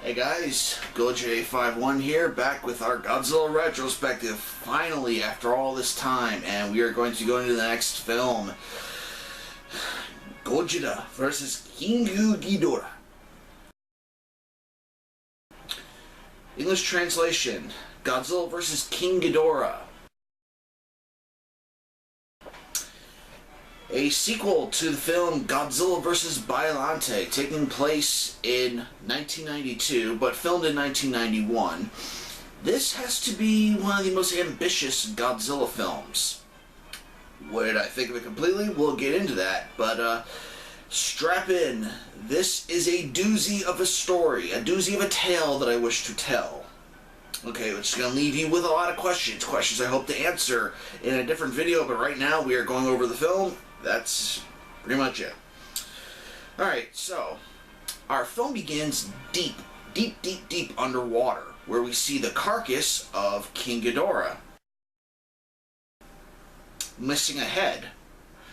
Hey guys, GoJ51 here, back with our Godzilla retrospective, finally after all this time, and we are going to go into the next film. Godzilla vs. King Ghidorah. English translation, Godzilla vs. King Ghidorah. A sequel to the film Godzilla vs. Biollante, taking place in 1992, but filmed in 1991. This has to be one of the most ambitious Godzilla films. What did I think of it completely? We'll get into that, but strap in. This is a doozy of a story, a doozy of a tale that I wish to tell. Okay, it's going to leave you with a lot of questions I hope to answer in a different video, but right now we are going over the film. That's pretty much it. Alright, so our film begins deep underwater, where we see the carcass of King Ghidorah missing a head.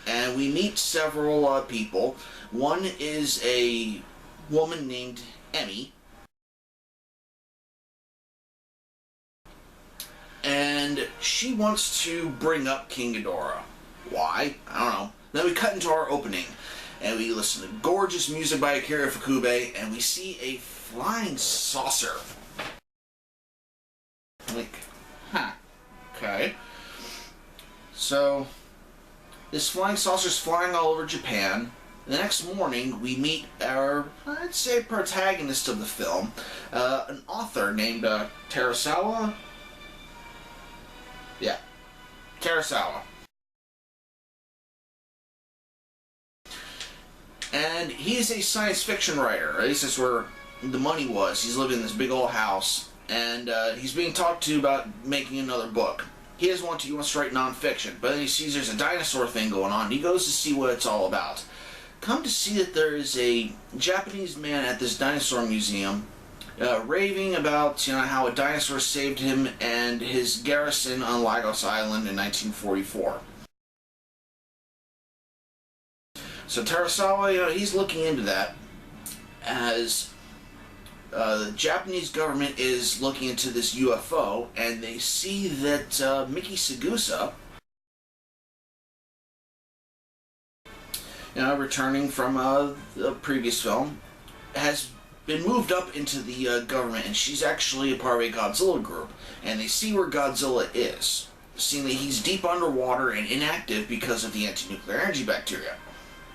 And we meet several people. One is a woman named Emmy. And she wants to bring up King Ghidorah. Why? I don't know. Then we cut into our opening, and we listen to gorgeous music by Akira Ifukube, and we see a flying saucer. Like, huh. Okay. So, this flying saucer's flying all over Japan. The next morning, we meet our, I'd say, protagonist of the film, an author named Terasawa. Yeah, Terasawa. And he's a science fiction writer, at least that's where the money was. He's living in this big old house, and he's being talked to about making another book. He doesn't want to, he wants to write non-fiction, but then he sees there's a dinosaur thing going on, and he goes to see what it's all about. Come to see that there is a Japanese man at this dinosaur museum raving about how a dinosaur saved him and his garrison on Lagos Island in 1944. So Terasawa, he's looking into that as the Japanese government is looking into this UFO, and they see that Miki Sagusa, returning from the previous film, has been moved up into the government, and she's actually a part of a Godzilla group, and they see where Godzilla is, seeing that he's deep underwater and inactive because of the anti-nuclear energy bacteria.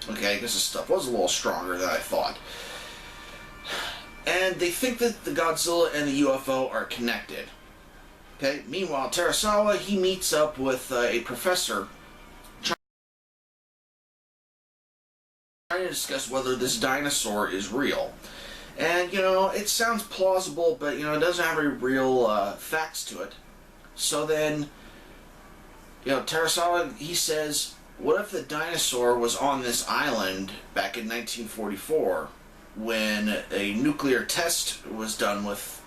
Okay, I guess this stuff was a little stronger than I thought. And they think that the Godzilla and the UFO are connected. Okay, meanwhile, Terasawa, he meets up with a professor trying to discuss whether this dinosaur is real. And, it sounds plausible, but, it doesn't have any real facts to it. So then, Terasawa, he says, what if the dinosaur was on this island back in 1944 when a nuclear test was done with,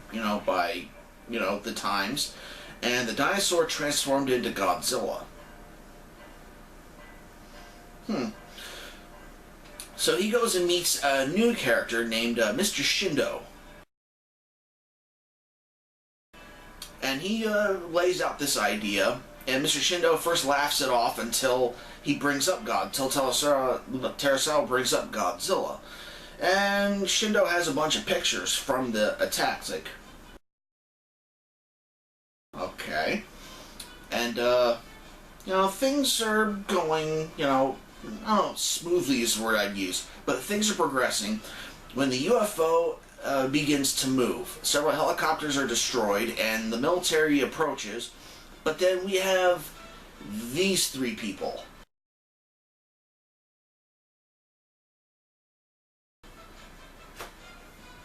by, the times, and the dinosaur transformed into Godzilla? So he goes and meets a new character named Mr. Shindo. And he lays out this idea, and Mr. Shindo first laughs it off until he brings up Terasawa brings up Godzilla. And Shindo has a bunch of pictures from the attack. It's like, okay. And, things are going, I don't know, smoothly is the word I'd use, but things are progressing when the UFO begins to move. Several helicopters are destroyed, and the military approaches, but then we have these three people.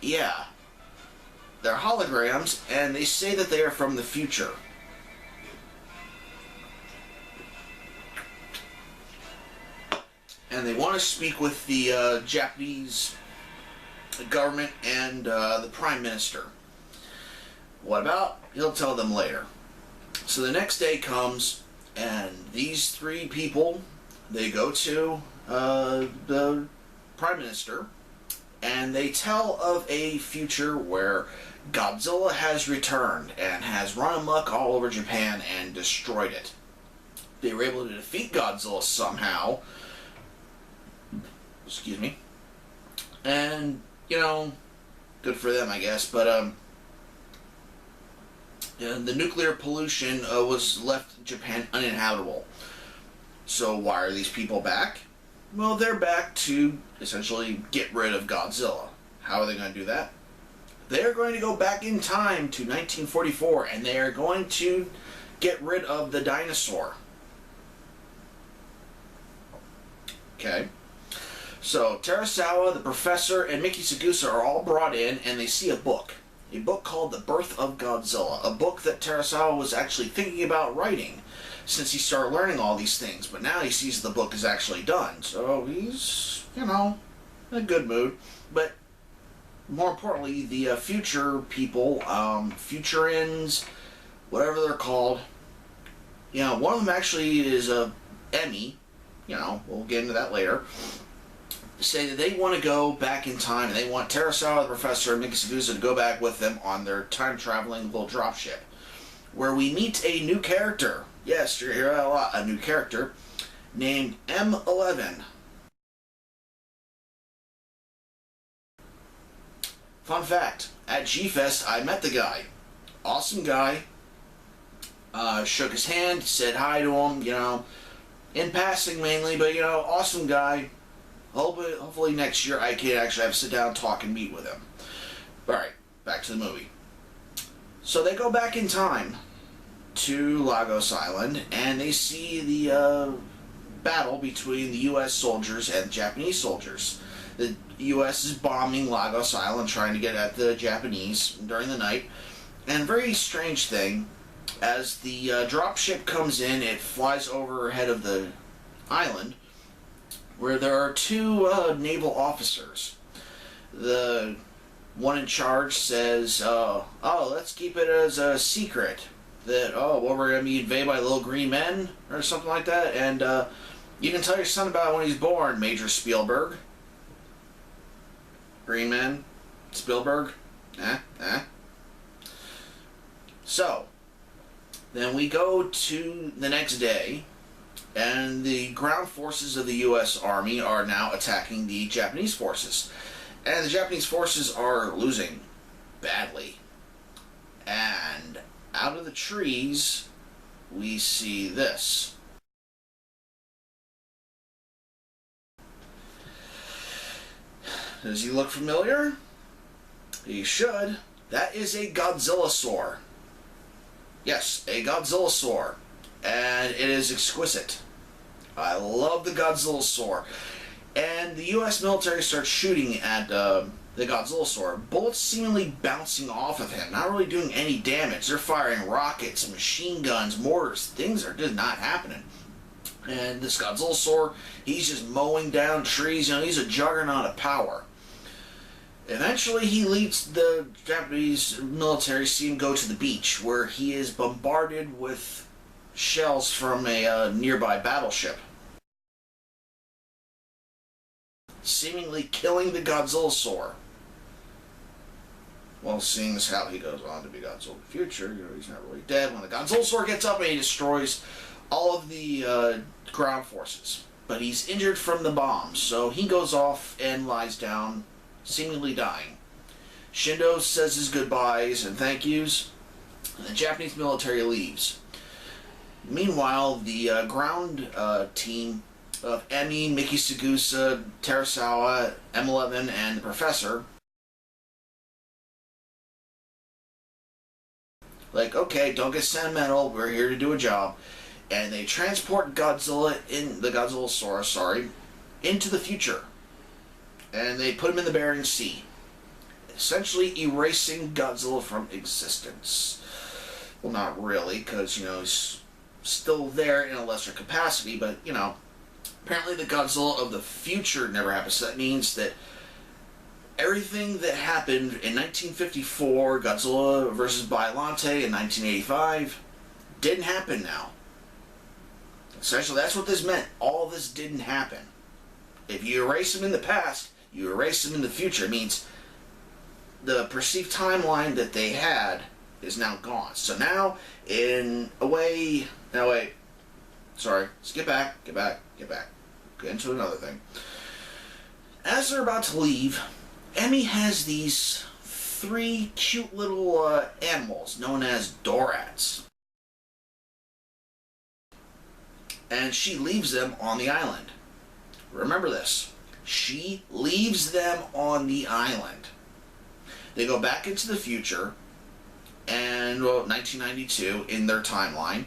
Yeah, they're holograms, and they say that they are from the future. And they want to speak with the Japanese government and the Prime Minister. What about? He'll tell them later. So the next day comes, and these three people, they go to the Prime Minister, and they tell of a future where Godzilla has returned and has run amok all over Japan and destroyed it. They were able to defeat Godzilla somehow. Excuse me. And, you know, good for them, I guess. But, the nuclear pollution was left Japan uninhabitable. So why are these people back? Well, they're back to essentially get rid of Godzilla. How are they going to do that? They're going to go back in time to 1944, and they are going to get rid of the dinosaur. Okay. So Terasawa, the professor, and Miki Sagusa are all brought in, and they see a book. A book called The Birth of Godzilla. A book that Terasawa was actually thinking about writing since he started learning all these things. But now he sees the book is actually done. So he's, you know, in a good mood. But more importantly, the future people, Futurins, whatever they're called, you know, one of them actually is a Emmy. You know, we'll get into that later. Say that they want to go back in time, and they want Terasawa, the professor, and Miki Sagusa to go back with them on their time-traveling little dropship, where we meet a new character. Yes, you're hearing a lot. A new character named M11. Fun fact, at G-Fest, I met the guy. Awesome guy. Shook his hand, said hi to him, you know, in passing mainly, but, you know, awesome guy. Hopefully next year I can actually have to sit down, talk, and meet with him. Alright, back to the movie. So they go back in time to Lagos Island, and they see the battle between the U.S. soldiers and the Japanese soldiers. The U.S. is bombing Lagos Island, trying to get at the Japanese during the night. And a very strange thing, as the dropship comes in, it flies overhead of the island, where there are two naval officers. The one in charge says, oh, let's keep it as a secret. That, well, we're going to be invaded by little green men, or something like that, and you can tell your son about it when he's born, Major Spielberg. Green men? Spielberg? So, then we go to the next day, and the ground forces of the U.S. Army are now attacking the Japanese forces. And the Japanese forces are losing badly. And out of the trees, we see this. Does he look familiar? He should. That is a Godzillasaur. Yes, a Godzillasaur. And it is exquisite. I love the Godzillasaur. And the U.S. military starts shooting at the Godzillasaur. Bullets seemingly bouncing off of him, not really doing any damage. They're firing rockets, machine guns, mortars. Things are just not happening. And this Godzillasaur, he's just mowing down trees. You know, he's a juggernaut of power. Eventually, he leads the Japanese military, see him go to the beach, where he is bombarded with shells from a nearby battleship, seemingly killing the Godzillasaur. Well, seeing as how he goes on to be Godzilla in the future, you know, he's not really dead. When the Godzillasaur gets up and he destroys all of the ground forces, but he's injured from the bombs, so he goes off and lies down, seemingly dying. Shindo says his goodbyes and thank yous, and the Japanese military leaves. Meanwhile, the ground team of Emi, Miki Sagusa, Terasawa, M11, and the professor, like, okay, don't get sentimental, we're here to do a job. And they transport the Godzillasaurus, into the future. And they put him in the Bering Sea, essentially erasing Godzilla from existence. Well, not really, because, you know, he's still there in a lesser capacity, but, you know, apparently the Godzilla of the future never happened, so that means that everything that happened in 1954, Godzilla versus Biollante in 1985, didn't happen now. Essentially, that's what this meant. All this didn't happen. If you erase them in the past, You erase them in the future. It means the perceived timeline that they had is now gone. So now, in a way... Now, wait. Sorry. Let's get back. Get into another thing. As they're about to leave, Emmy has these 3 cute little animals known as Dorats. And she leaves them on the island. Remember this. She leaves them on the island. They go back into the future, and, 1992 in their timeline,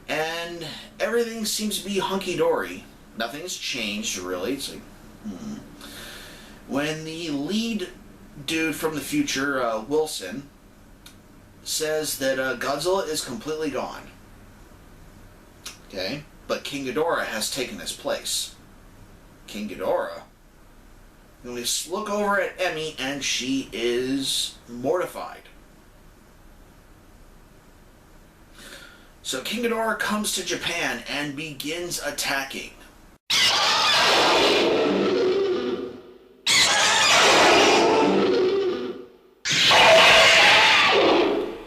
and everything seems to be hunky-dory. Nothing has changed, really. It's like, When the lead dude from the future, Wilson, says that Godzilla is completely gone. Okay? But King Ghidorah has taken his place. King Ghidorah? And we look over at Emmy, and she is mortified. So King Ghidorah comes to Japan and begins attacking.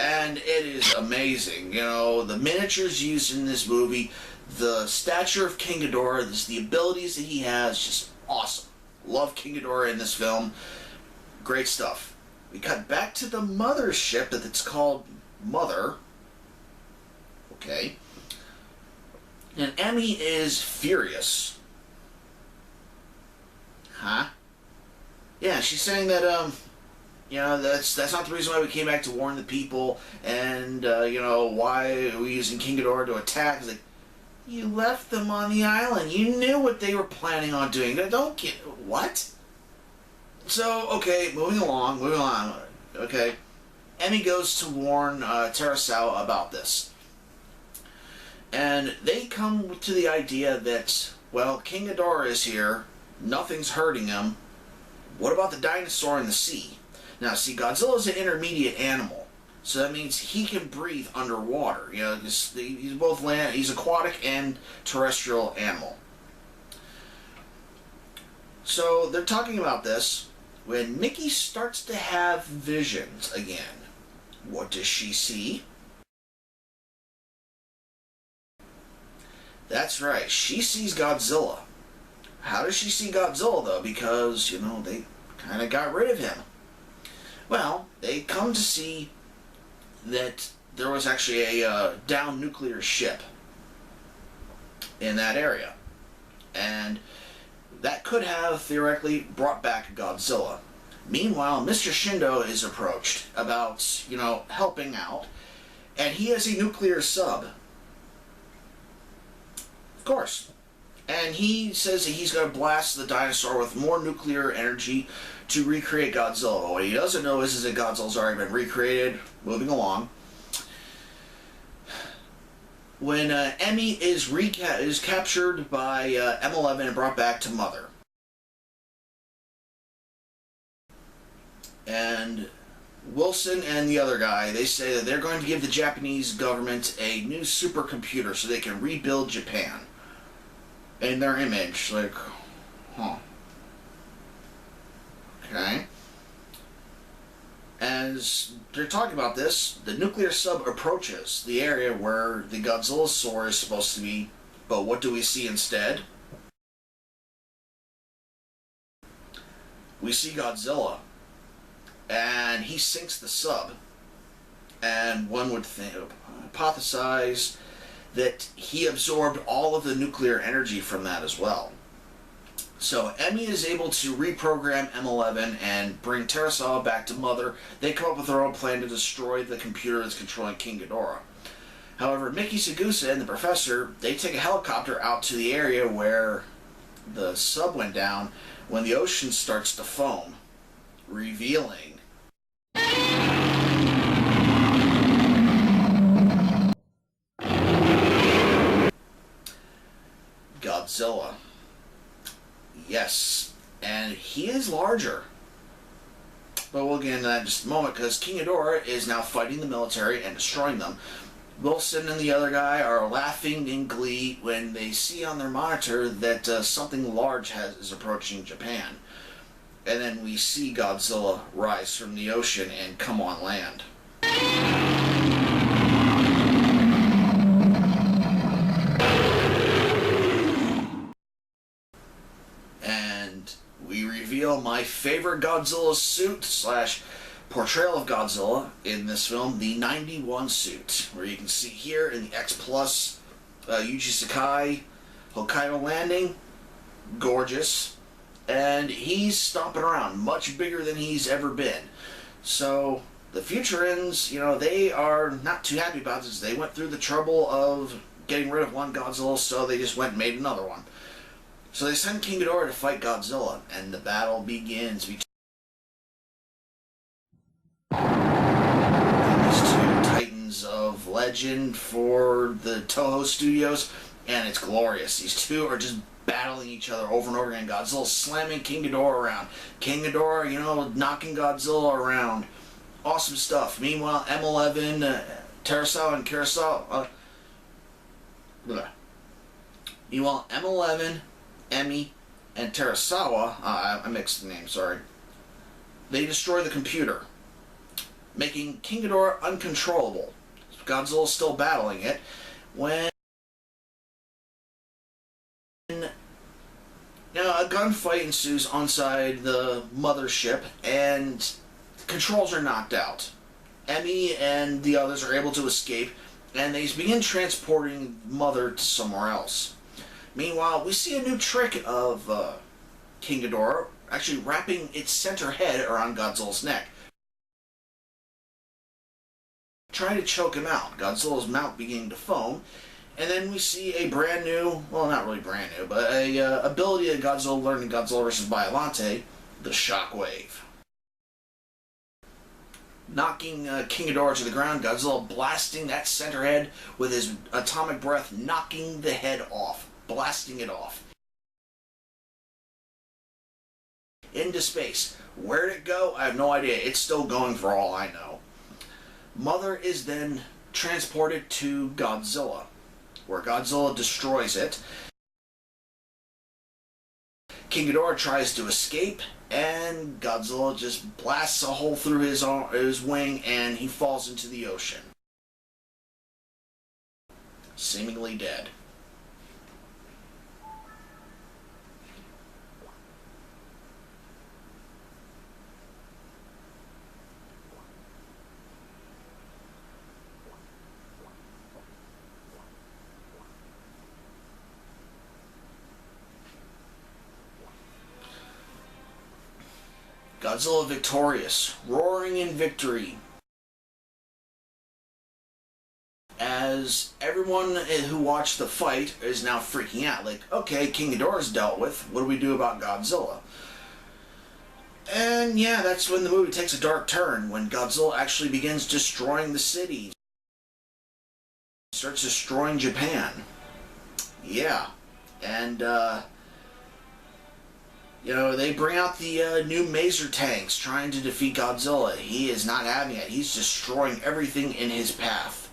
And it is amazing. You know, the miniatures used in this movie, the stature of King Ghidorah, the abilities that he has, just awesome. Love King Ghidorah in this film. Great stuff. We cut back to the mothership that's called Mother. Okay. And Emmy is furious. Huh? Yeah, she's saying that, that's not the reason why we came back to warn the people, and, why are we using King Ghidorah to attack? It's like, you left them on the island. You knew what they were planning on doing. Don't get... What? So, okay, moving along. Okay. Emmy goes to warn Terasawa about this. And they come to the idea that, well, King Ghidorah is here. Nothing's hurting him. What about the dinosaur in the sea? Now, see, Godzilla is an intermediate animal. So that means he can breathe underwater. He's both land, he's aquatic and terrestrial animal. So they're talking about this when Mickey starts to have visions again. What does she see? That's right, she sees Godzilla. How does she see Godzilla, though? Because, they kind of got rid of him. Well, they come to see that there was actually a downed nuclear ship in that area. And that could have theoretically brought back Godzilla. Meanwhile, Mr. Shindo is approached about, helping out, and he has a nuclear sub. Of course. And he says that he's going to blast the dinosaur with more nuclear energy to recreate Godzilla. What he doesn't know is that Godzilla's already been recreated. Moving along. When Emmy is captured by M11 and brought back to Mother. And Wilson and the other guy, they say that they're going to give the Japanese government a new supercomputer so they can rebuild Japan. In their image, like, huh. Okay. As they're talking about this, the nuclear sub approaches the area where the Godzillasaur is supposed to be, but what do we see instead? We see Godzilla, and he sinks the sub, and one would hypothesize that he absorbed all of the nuclear energy from that as well. So Emmy is able to reprogram M11 and bring Terasawa back to Mother. They come up with their own plan to destroy the computer that's controlling King Ghidorah. However, Miki Sagusa and the professor, they take a helicopter out to the area where the sub went down when the ocean starts to foam, revealing Godzilla. Yes, and he is larger. But we'll get into that in just a moment, because King Ghidorah is now fighting the military and destroying them. Wilson and the other guy are laughing in glee when they see on their monitor that something large is approaching Japan. And then we see Godzilla rise from the ocean and come on land. And we reveal my favorite Godzilla suit slash portrayal of Godzilla in this film, the 91 suit, where you can see here in the X Plus Yuji Sakai Hokkaido landing. Gorgeous. And he's stomping around, much bigger than he's ever been. So the Futurians, they are not too happy about this. They went through the trouble of getting rid of one Godzilla, so they just went and made another one. So they send King Ghidorah to fight Godzilla, and the battle begins between these two titans of legend for the TOHO studios, and it's glorious. These two are just battling each other over and over again. Godzilla slamming King Ghidorah around. King Ghidorah, knocking Godzilla around. Awesome stuff. Meanwhile, M11, Terasawa and Kurosawa... Meanwhile, M11, Emi, and Terasawa... I mixed the names, sorry. They destroy the computer, making King Ghidorah uncontrollable. Godzilla's still battling it when a gunfight ensues onside the mothership, and controls are knocked out. Emi and the others are able to escape, and they begin transporting Mother to somewhere else. Meanwhile, we see a new trick of King Ghidorah actually wrapping its center head around Godzilla's neck, trying to choke him out. Godzilla's mouth beginning to foam. And then we see a brand new, well, not really brand new, but a ability that Godzilla learned in Godzilla vs. Biollante, the Shockwave. Knocking King Ghidorah to the ground, Godzilla blasting that center head with his atomic breath, knocking the head off, blasting it off into space. Where'd it go? I have no idea. It's still going for all I know. Mother is then transported to Godzilla, where Godzilla destroys it. King Ghidorah tries to escape, and Godzilla just blasts a hole through his wing, and he falls into the ocean, seemingly dead. Godzilla victorious, roaring in victory, as everyone who watched the fight is now freaking out. Like, okay, King Ghidorah's dealt with, what do we do about Godzilla? And yeah, that's when the movie takes a dark turn, when Godzilla actually begins destroying the city, starts destroying Japan. Yeah, and they bring out the new Maser tanks trying to defeat Godzilla. He is not having it. He's destroying everything in his path.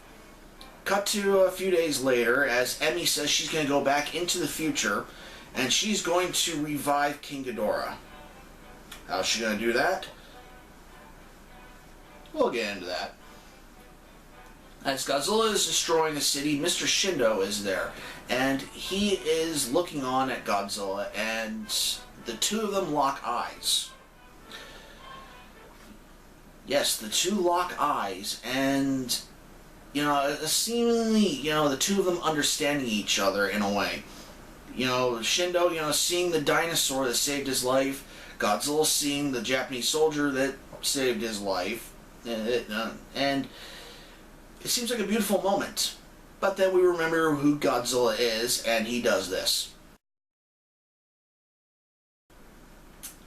Cut to a few days later, as Emi says she's going to go back into the future, and she's going to revive King Ghidorah. How's she going to do that? We'll get into that. As Godzilla is destroying the city, Mr. Shindo is there, and he is looking on at Godzilla, and the two of them lock eyes. Yes, the two lock eyes, and, seemingly, the two of them understanding each other in a way. Shindo, seeing the dinosaur that saved his life, Godzilla seeing the Japanese soldier that saved his life, and it seems like a beautiful moment. But then we remember who Godzilla is, and he does this.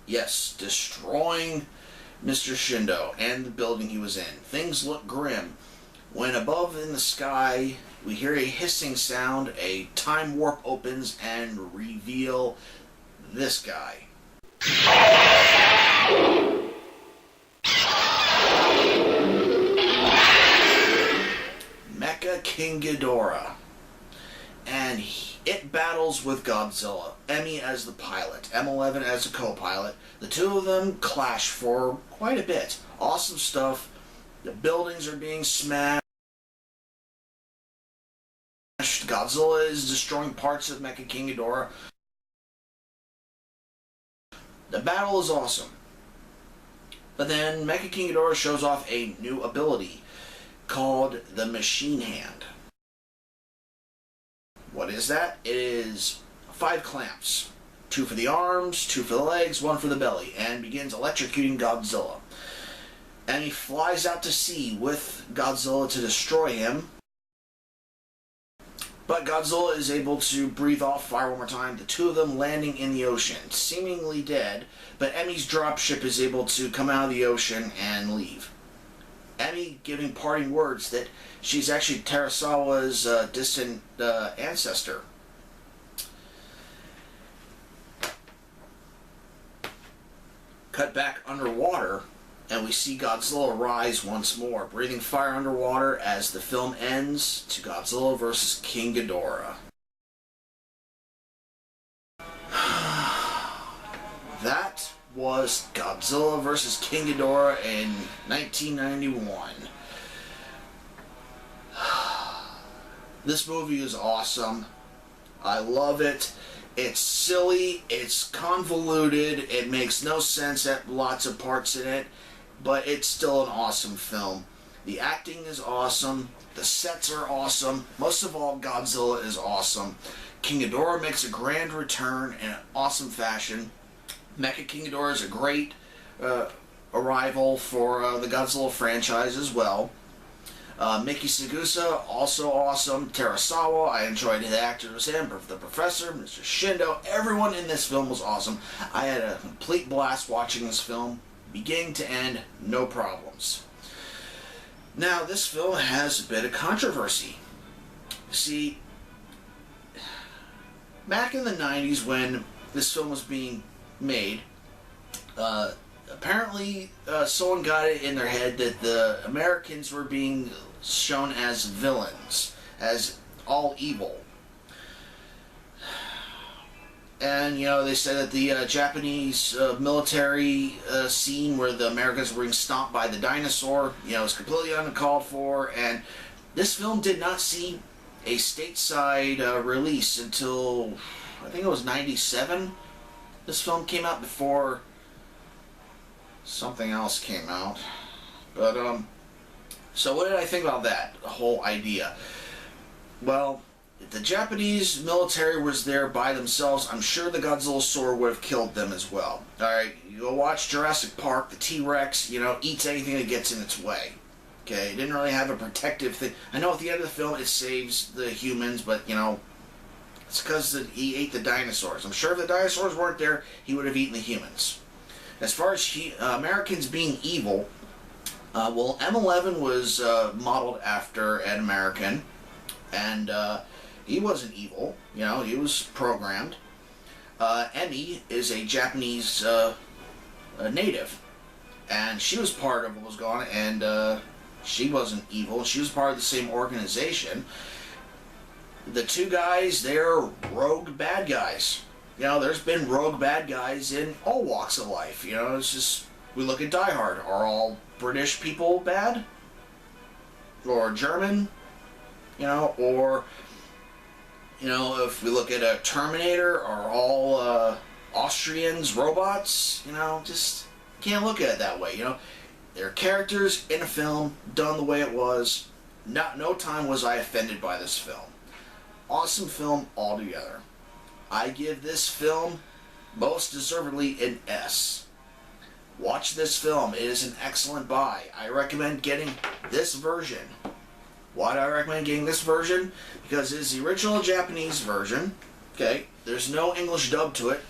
Yes, destroying Mr. Shindo and the building he was in. Things look grim. When above in the sky, we hear a hissing sound, a time warp opens, and reveal this guy. Mecha King Ghidorah. And It battles with Godzilla, Emmy as the pilot, M11 as the co-pilot. The two of them clash for quite a bit. Awesome stuff. The buildings are being smashed. Godzilla is destroying parts of Mecha King Ghidorah. The battle is awesome. But then Mecha King Ghidorah shows off a new ability called the Machine Hand. What is that? It is 5 clamps. 2 for the arms, 2 for the legs, 1 for the belly, and begins electrocuting Godzilla. And he flies out to sea with Godzilla to destroy him. But Godzilla is able to breathe off fire one more time, the two of them landing in the ocean, seemingly dead, but Emmy's dropship is able to come out of the ocean and leave. Emmy giving parting words that she's actually Terasawa's distant ancestor. Cut back underwater, and we see Godzilla rise once more, breathing fire underwater as the film ends to Godzilla vs. King Ghidorah. That was Godzilla vs. King Ghidorah in 1991. This movie is awesome. I love it. It's silly, it's convoluted, it makes no sense at lots of parts in it, but it's still an awesome film. The acting is awesome, the sets are awesome, most of all Godzilla is awesome. King Ghidorah makes a grand return in an awesome fashion. Mecha King Ghidorah is a great arrival for the Godzilla franchise as well. Miki Sagusa, also awesome. Terasawa, I enjoyed the actors in, the Professor, Mr. Shindo, everyone in this film was awesome. I had a complete blast watching this film, beginning to end, no problems. Now, this film has a bit of controversy. See, back in the 90s when this film was being made, apparently someone got it in their head that the Americans were being shown as villains, as all evil. And, you know, they said that the Japanese military scene where the Americans were being stomped by the dinosaur, you know, was completely uncalled for, and this film did not see a stateside release until, I think it was 97. This film came out before something else came out. But, so what did I think about that, the whole idea? Well, if the Japanese military was there by themselves, I'm sure the Godzilla sword would have killed them as well. Alright, you go watch Jurassic Park, the T-Rex, you know, eats anything that gets in its way. Okay, it didn't really have a protective thing. I know at the end of the film it saves the humans, but, you know, it's because he ate the dinosaurs. I'm sure if the dinosaurs weren't there, he would have eaten the humans. As far as Americans being evil, well, M11 was modeled after an American, and he wasn't evil, you know, he was programmed. Emmy is a Japanese native, and she was part of what was going on, and she wasn't evil, she was part of the same organization. The two guys, they're rogue bad guys. You know, there's been rogue bad guys in all walks of life. You know, it's just, we look at Die Hard. Are all British people bad? Or German? You know, or, you know, if we look at a Terminator, are all Austrians robots? You know, just can't look at it that way, you know. They're characters in a film, done the way it was. No time was I offended by this film. Awesome film altogether. I give this film most deservedly an S. Watch this film. It is an excellent buy. I recommend getting this version. Why do I recommend getting this version? Because it is the original Japanese version. Okay, there's no English dub to it,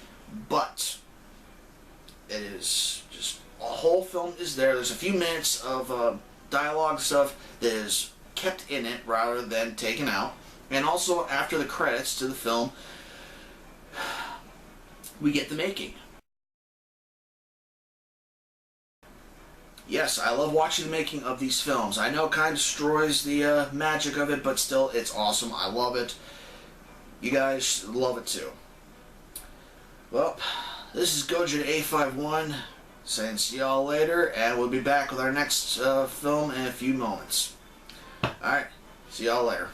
but it is just, a whole film is there. There's a few minutes of dialogue stuff that is kept in it rather than taken out. And also, after the credits to the film, we get the making. Yes, I love watching the making of these films. I know it kind of destroys the magic of it, but still, it's awesome. I love it. You guys love it too. Well, this is Gojin A51 saying see y'all later, and we'll be back with our next film in a few moments. Alright, see y'all later.